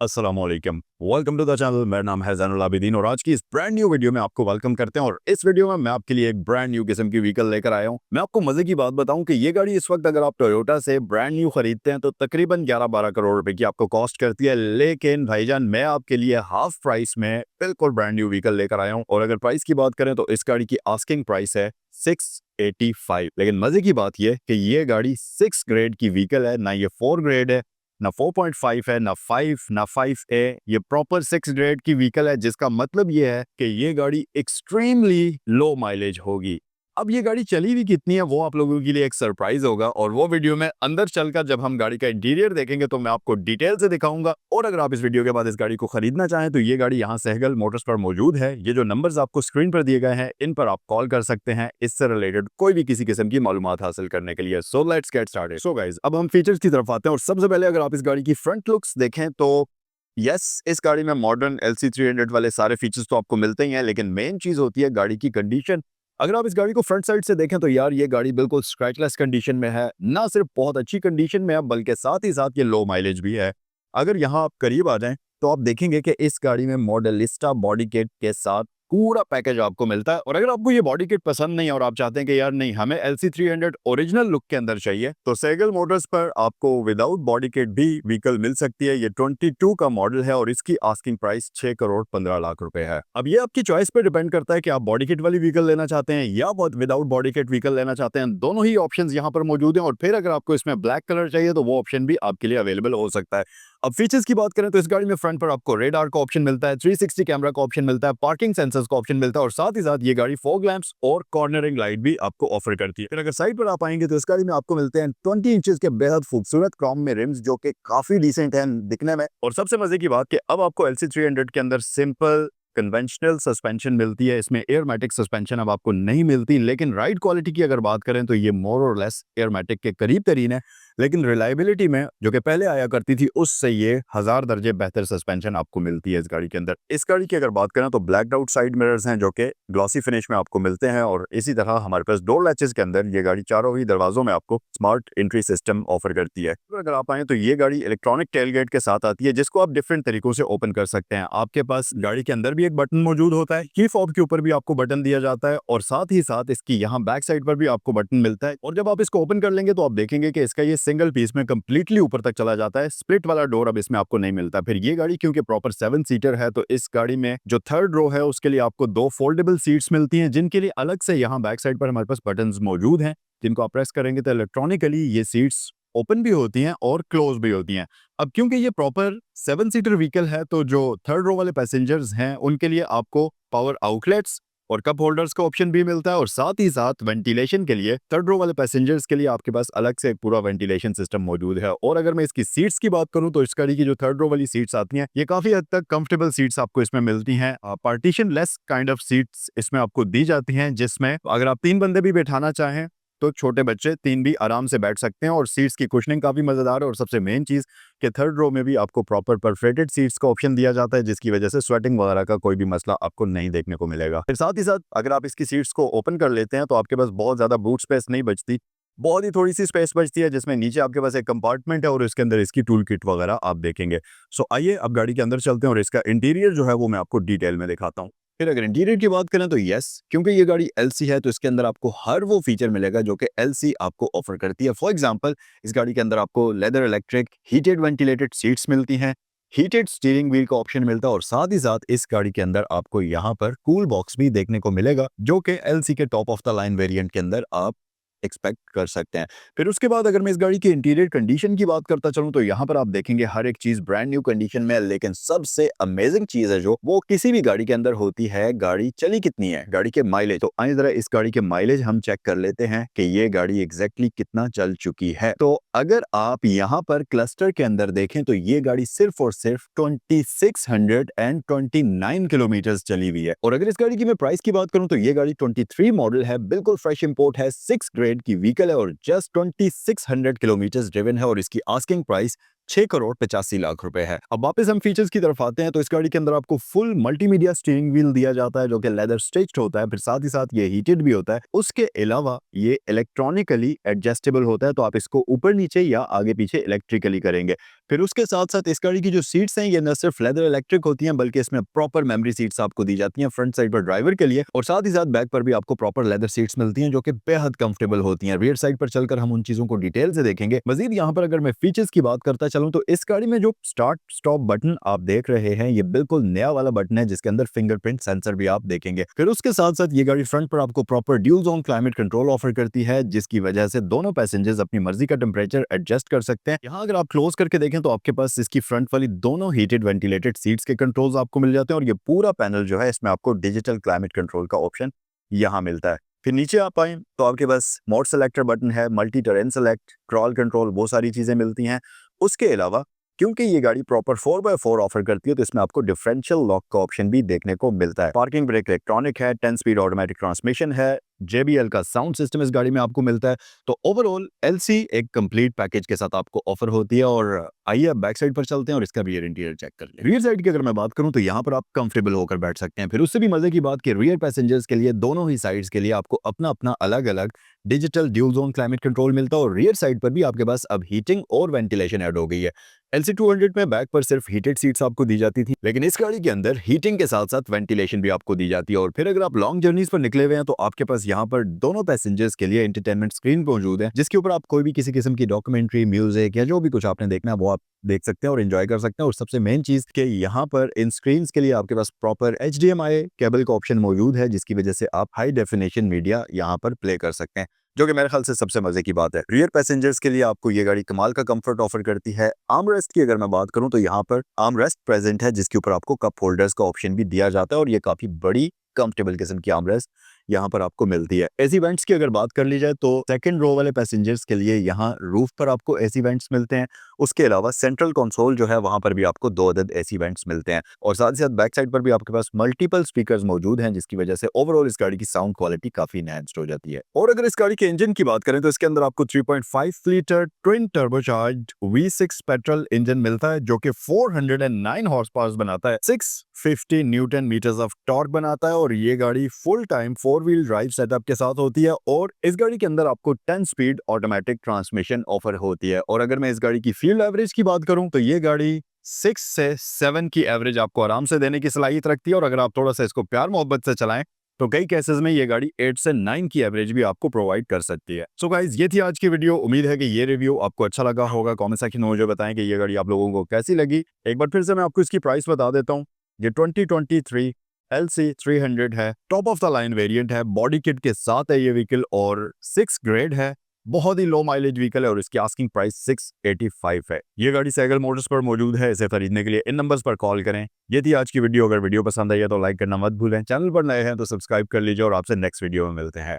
अस्सलाम वालेकुम, welcome to the channel. मेरा नाम है ज़ैनुल आबिदीन और आज की इस ब्रांड न्यू वीडियो में आपको वेलकम करते हैं। और इस वीडियो में मैं आपके लिए एक ब्रांड न्यू किस्म की व्हीकल लेकर आया हूं। मैं आपको मजे की बात बताऊं कि ये गाड़ी इस वक्त अगर आप टोयोटा से ब्रांड न्यू खरीदते हैं तो तकरीबन 11-12 करोड़ रुपए की आपको कॉस्ट करती है। लेकिन भाईजान, मैं आपके लिए हाफ प्राइस में बिल्कुल ब्रांड न्यू व्हीकल लेकर आया हूँ। और अगर प्राइस की बात करें तो इस गाड़ी की आस्किंग प्राइस है 685। लेकिन मजे की बात यह कि ये गाड़ी 6 ग्रेड की व्हीकल है, ना ये 4 ग्रेड है, ना 4.5 है, ना 5, ना 5A। ये प्रॉपर 6 ग्रेड की व्हीकल है, जिसका मतलब ये है कि ये गाड़ी एक्सट्रीमली लो माइलेज होगी। अब ये गाड़ी चली भी कितनी है वो आप लोगों के लिए एक सरप्राइज होगा, और वो वीडियो में अंदर चलकर जब हम गाड़ी का इंटीरियर देखेंगे तो मैं आपको डिटेल से दिखाऊंगा। और अगर आप इस वीडियो के बाद इस गाड़ी को खरीदना चाहें तो ये गाड़ी यहाँ सहगल मोटर्स पर मौजूद है। ये जो नंबर्स आपको स्क्रीन पर दिए गए हैं इन पर आप कॉल कर सकते हैं इससे रिलेटेड कोई भी किसी किस्म की मालूमात हासिल करने के लिए। So let's get started. So guys, अब हम फीचर्स की तरफ आते हैं। और सबसे पहले अगर आप इस गाड़ी की फ्रंट लुक्स देखें तो यस, इस गाड़ी में मॉडर्न LC300 वाले सारे फीचर्स तो आपको मिलते ही हैं, लेकिन मेन चीज होती है गाड़ी की कंडीशन। अगर आप इस गाड़ी को फ्रंट साइड से देखें तो यार ये गाड़ी बिल्कुल स्क्रैचलेस कंडीशन में है। ना सिर्फ बहुत अच्छी कंडीशन में है बल्कि साथ ही साथ ये लो माइलेज भी है। अगर यहाँ आप करीब आ जाएं तो आप देखेंगे कि इस गाड़ी में मॉडलिस्टा बॉडी किट के साथ पूरा पैकेज आपको मिलता है। और अगर आपको ये बॉडी किट पसंद नहीं है और आप चाहते हैं कि यार नहीं, हमें LC300 ओरिजिनल लुक के अंदर चाहिए, तो सेगल मोटर्स पर आपको विदाउट बॉडी किट भी व्हीकल मिल सकती है। ये 22 का मॉडल है और इसकी आस्किंग प्राइस 6 करोड़ 15 लाख रुपए है। अब ये आपकी चॉइस पर डिपेंड करता है कि आप बॉडी किट वाली व्हीकल लेना चाहते हैं या विदाउट बॉडी किट व्हीकल लेना चाहते हैं। दोनों ही ऑप्शन यहाँ पर मौजूद हैं। और फिर अगर आपको इसमें ब्लैक कलर चाहिए तो वो ऑप्शन भी आपके लिए अवेलेबल हो सकता है। अब फीचर्स की बात करें तो इस गाड़ी में फ्रंट पर आपको रेडार का ऑप्शन मिलता है, 360 कैमरा का ऑप्शन मिलता है, पार्किंग सेंसर्स का ऑप्शन मिलता है, और साथ ही साथ ये गाड़ी फॉग लैंप्स और कॉर्नरिंग लाइट भी आपको ऑफर करती है। फिर अगर साइड पर आप आएंगे तो इस गाड़ी में आपको मिलते हैं 20 इंचेस के बेहद खूबसूरत क्रोम में रिम्स, जो कि काफी डिसेंट है दिखने में। और सबसे मजे की बात कि अब आपको LC300 के अंदर सिंपल कन्वेंशनल सस्पेंशन मिलती है, इसमें एयरमैटिक सस्पेंशन अब आपको नहीं मिलती। लेकिन राइड क्वालिटी की अगर बात करें तो ये मोर और लेस एयरमैटिक के करीब तरीन है। लेकिन रिलायबिलिटी में जो कि पहले आया करती थी उससे ये 1000 दर्जे बेहतर सस्पेंशन आपको मिलती है इस गाड़ी के अंदर। इस गाड़ी की अगर बात करें तो ब्लैक्ड आउट साइड मिरर्स हैं जो कि ग्लॉसी फिनिश में आपको मिलते हैं। और इसी तरह हमारे पास डोर लैचेस के अंदर ये गाड़ी चारों ही दरवाजों में आपको स्मार्ट एंट्री सिस्टम ऑफर करती है। तो अगर आप आए तो ये गाड़ी इलेक्ट्रॉनिक टेलगेट के साथ आती है, जिसको आप डिफरेंट तरीकों से ओपन कर सकते हैं। आपके पास गाड़ी के अंदर भी एक बटन मौजूद होता है, की फॉब के ऊपर भी आपको बटन दिया जाता है, और साथ ही साथ इसकी यहाँ बैक साइड पर भी आपको बटन मिलता है। और जब आप इसको ओपन कर लेंगे तो आप देखेंगे कि इसका ये सिंगल पीस में कंप्लीटली ऊपर तक चला जाता है। स्प्लिट वाला डोर अब इसमें आपको नहीं मिलता। फिर ये गाड़ी क्योंकि प्रॉपर 7 सीटर है तो इस गाड़ी में जो थर्ड रो है उसके लिए आपको 2 फोल्डेबल सीट्स मिलती हैं, जिनके लिए अलग से यहाँ बैक साइड पर हमारे पास बटन्स मौजूद हैं, जिनको आप प्रेस करेंगे तो इलेक्ट्रॉनिकली ये सीट्स ओपन भी होती हैं और क्लोज भी होती हैं। अब क्योंकि ये प्रॉपर 7 सीटर व्हीकल है तो जो थर्ड रो वाले पैसेंजर्स हैं उनके लिए आपको पावर आउटलेट्स और कप होल्डर्स का ऑप्शन भी मिलता है। और साथ ही साथ वेंटिलेशन के लिए थर्ड रो वाले पैसेंजर्स के लिए आपके पास अलग से एक पूरा वेंटिलेशन सिस्टम मौजूद है। और अगर मैं इसकी सीट्स की बात करूं तो इस गाड़ी की जो थर्ड रो वाली सीट्स आती हैं ये काफी हद तक कंफर्टेबल सीट्स आपको इसमें मिलती हैं। Partition less kind of seats इसमें आपको दी जाती हैं, जिसमें अगर आप 3 बंदे भी बैठाना चाहें तो छोटे बच्चे 3 भी आराम से बैठ सकते हैं। और सीट्स की कुशनिंग काफी मजेदार है। और सबसे मेन चीज कि थर्ड रो में भी आपको प्रॉपर परफोरेटेड सीट्स का ऑप्शन दिया जाता है, जिसकी वजह से स्वेटिंग वगैरह का कोई भी मसला आपको नहीं देखने को मिलेगा। फिर साथ ही साथ अगर आप इसकी सीट्स को ओपन कर लेते हैं तो आपके पास बहुत ज्यादा बूट स्पेस नहीं बचती, बहुत ही थोड़ी सी स्पेस बचती है, जिसमें नीचे आपके पास एक कंपार्टमेंट है और इसके अंदर इसकी टूल किट वगैरह आप देखेंगे। सो आइए अब गाड़ी के अंदर चलते हैं और इसका इंटीरियर जो है वो मैं आपको डिटेल में दिखाता हूँ। फिर अगर इंटीरियर की बात करें तो यस, क्योंकि ये गाड़ी LC है तो इसके अंदर आपको हर वो फीचर मिलेगा जो कि LC आपको ऑफर करती है। फॉर एग्जांपल, इस गाड़ी के अंदर आपको leather electric heated ventilated seats मिलती हैं, हीटेड स्टीयरिंग व्हील का ऑप्शन मिलता है, और साथ ही साथ इस गाड़ी के अंदर आपको यहाँ पर कूल बॉक्स भी देखने को मिलेगा, जो कि LC के top of the line variant के अंदर आप एक्सपेक्ट कर सकते हैं। फिर उसके बाद अगर मैं इस गाड़ी की इंटीरियर कंडीशन की बात करता चलूं तो यहाँ पर आप देखेंगे हर एक चीज ब्रांड न्यू कंडीशन में है। लेकिन सबसे अमेजिंग चीज है जो वो किसी भी गाड़ी के अंदर होती है, गाड़ी चली कितनी है, गाड़ी के माइलेज। तो आइए जरा इस गाड़ी के माइलेज हम चेक कर लेते हैं कि ये गाड़ी एग्जैक्टली कितना चल चुकी है। तो अगर आप यहाँ पर क्लस्टर के अंदर देखें तो ये गाड़ी सिर्फ और सिर्फ 2629 किलोमीटर चली हुई है। और अगर इस गाड़ी की मैं प्राइस की बात करूं तो ये गाड़ी 23 मॉडल है, बिल्कुल फ्रेश इंपोर्ट है, 6 ग्रेड की व्हीकल है और जस्ट 2600 किलोमीटर ड्रिवन है। और इसकी आस्किंग प्राइस 6,85,00,000 रुपए है। अब वापस हम फीचर्स की तरफ आते हैं तो इस गाड़ी के अंदर आपको फुल मल्टीमीडिया स्टीयरिंग व्हील दिया जाता है जो कि लेदर स्टिच्ड होता है, फिर साथ ही साथ ये हीटेड भी होता है। उसके अलावा ये इलेक्ट्रॉनिकली एडजस्टेबल होता है, तो आप इसको ऊपर नीचे या आगे पीछे इलेक्ट्रिकली करेंगे। फिर उसके साथ साथ इस गाड़ी की जो सीट्स हैं ये न सिर्फ लेदर इलेक्ट्रिक होती हैं बल्कि इसमें प्रॉपर मेमोरी सीट्स आपको दी जाती हैं फ्रंट साइड पर ड्राइवर के लिए, और साथ ही साथ बैक पर भी आपको प्रॉपर लेदर सीट्स मिलती हैं जो कि बेहद कंफर्टेबल होती हैं। रियर साइड पर चलकर हम उन चीजों को डिटेल से देखेंगे। मजीद यहाँ पर अगर मैं फीचर्स की बात करता चलूं तो इस गाड़ी में जो स्टार्ट स्टॉप बटन आप देख रहे हैं ये बिल्कुल नया वाला बटन है जिसके अंदर फिंगरप्रिंट सेंसर भी आप देखेंगे। फिर उसके साथ साथ ये गाड़ी फ्रंट पर आपको proper dual zone climate control offer करती है जिसकी वजह से दोनों पैसेंजर्स अपनी मर्जी का टेम्परेचर एडजस्ट कर सकते हैं। यहाँ अगर आप क्लोज करके देखें तो आपके पास इसकी फ्रंट वाली दोनों हीटेड वेंटिलेटेड सीट्स के कंट्रोल्स आपको मिल जाते हैं, और ये पूरा पैनल जो है इसमें आपको डिजिटल क्लाइमेट कंट्रोल का ऑप्शन यहाँ मिलता है। फिर नीचे आप आए तो आपके पास मोड सेलेक्टर बटन है, multi train select, crawl control, वो सारी चीजें मिलती हैं। उसके अलावा क्योंकि ये गाड़ी प्रॉपर 4x4 ऑफर करती है तो इसमें आपको डिफरेंशियल लॉक का ऑप्शन भी देखने को मिलता है। पार्किंग ब्रेक इलेक्ट्रॉनिक है, 10 स्पीड ऑटोमेटिक ट्रांसमिशन है, JBL का साउंड सिस्टम इस गाड़ी में आपको मिलता है। तो ओवरऑल LC एक कंप्लीट पैकेज के साथ आपको ऑफर होती है। और आइए अब बैक साइड पर चलते हैं और इसका रियर इंटीरियर चेक कर लें। रियर साइड की अगर मैं बात करूं तो यहाँ पर आप कंफर्टेबल होकर बैठ सकते हैं। फिर उससे भी मजे की बात कि रियर पैसेंजर्स के लिए दोनों ही साइड्स के लिए आपको अपना अपना अलग अलग digital dual zone climate control मिलता है, और रियर साइड पर भी आपके पास अब हीटिंग और वेंटिलेशन ऐड हो गई है। LC200 में बैक पर सिर्फ हीटेड सीट्स आपको दी जाती थी, लेकिन इस गाड़ी के अंदर हीटिंग के साथ साथ वेंटिलेशन भी आपको दी जाती है। और फिर अगर आप लॉन्ग जर्नीज पर निकले हुए हैं तो आपके पास यहाँ पर दोनों पैसेंजर्स के लिए एंटरटेनमेंट स्क्रीन मौजूद है जिसके ऊपर आप कोई भी किसी किस्म की डॉक्यूमेंट्री, म्यूजिक या जो भी कुछ आपने देखना है वो आप देख सकते हैं और एंजॉय कर सकते हैं। और सबसे मेन चीज कि यहाँ पर इन स्क्रीन्स के लिए आपके पास प्रॉपर HDMI केबल का ऑप्शन मौजूद है जिसकी वजह से आप हाई डेफिनेशन मीडिया यहाँ पर प्ले कर सकते हैं, जो कि मेरे ख्याल से सबसे मजे की बात है। रियर पैसेंजर्स के लिए आपको ये गाड़ी कमाल का कंफर्ट ऑफर करती है। आर्मरेस्ट की अगर मैं बात करूं तो यहाँ पर आर्मरेस्ट प्रेजेंट है जिसके ऊपर आपको कप होल्डर्स का ऑप्शन भी दिया जाता है, और ये काफी बड़ी कंफर्टेबल किस्म की आर्मरेस्ट यहाँ पर आपको मिलती है। एसी वेंट्स की अगर बात कर ली जाए तो सेकंड रो वाले पैसेंजर्स के लिए यहाँ रूफ पर आपको एसी वेंट्स मिलते हैं। उसके अलावा सेंट्रल कंसोल जो है वहां पर भी आपको 2 अदद एसी वेंट्स मिलते हैं, और साथ ही साथ बैक साइड पर भी आपके पास मल्टीपल स्पीकर्स मौजूद हैं जिसकी वजह से ओवरऑल इस गाड़ी की साउंड क्वालिटी काफी एनहांस्ड हो जाती है। और अगर इस गाड़ी के इंजन की बात करें तो इसके अंदर आपको 3.5 litre twin turbocharged V6 petrol engine मिलता है जो कि 409 हॉर्स पावर बनाता है, 650 न्यूटन मीटर्स ऑफ टॉर्क बनाता है, और ये गाड़ी full time 4 wheel drive setup के साथ होती है। और इस गाड़ी के अंदर आपको 10 स्पीड ऑटोमेटिक ट्रांसमिशन ऑफर होती है। और अगर मैं इस गाड़ी की फ्यूल एवरेज की बात करूं तो ये गाड़ी 6 से 7 की एवरेज आपको आराम से देने की सलाहियत रखती है, और अगर आप थोड़ा सा इसको प्यार मोहब्बत से चलाएं तो कई केसेस में ये गाड़ी 8 से 9 की एवरेज भी आपको प्रोवाइड कर सकती है। सो गाइस ये थी आज की वीडियो। उम्मीद है कि ये रिव्यू आपको अच्छा लगा होगा। कमेंट सेक्शन में मुझे बताएं कि ये गाड़ी आप लोगों को कैसी लगी। एक बार फिर से मैं आपको इसकी प्राइस बता देता हूँ। ये 2023 LC300 है, top of the line variant है, बॉडी किट के साथ है ये व्हीकल, और 6 ग्रेड है, बहुत ही लो माइलेज व्हीकल है, और इसकी आस्किंग प्राइस 685 है। ये गाड़ी सैगल मोटर्स पर मौजूद है। इसे खरीदने के लिए इन नंबर्स पर कॉल करें। ये थी आज की वीडियो। अगर वीडियो पसंद आई है तो लाइक करना मत भूलें, चैनल पर नए हैं तो सब्सक्राइब कर लीजिए, और आपसे नेक्स्ट वीडियो में मिलते हैं।